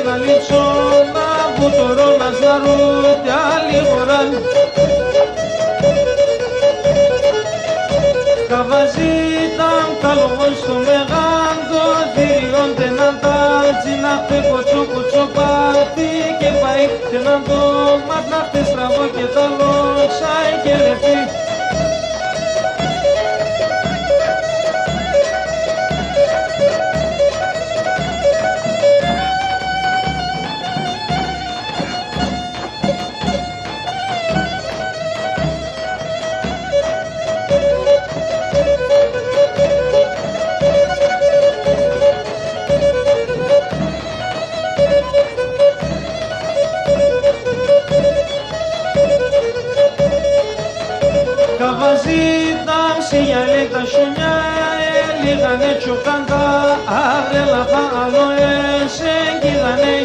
να λείψω να βουτωρώ να σλαρού κι άλλη χωρά. Καβαζίταν καλόγον στο μεγάλο θηριόν τενάν τάλτσι να χτε κοτσό κοτσό πάρτι και πάει τενάν το ματ να χτε στραβό και τα λόξαει και λεφτή. Καβαζίταν σε γυαλί τα σουνιά, λίγανε τσοκάντα, άγρελα θα αλόες εγγύλανε.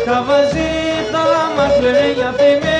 Καβαζίτα μακλερέ για πέμε,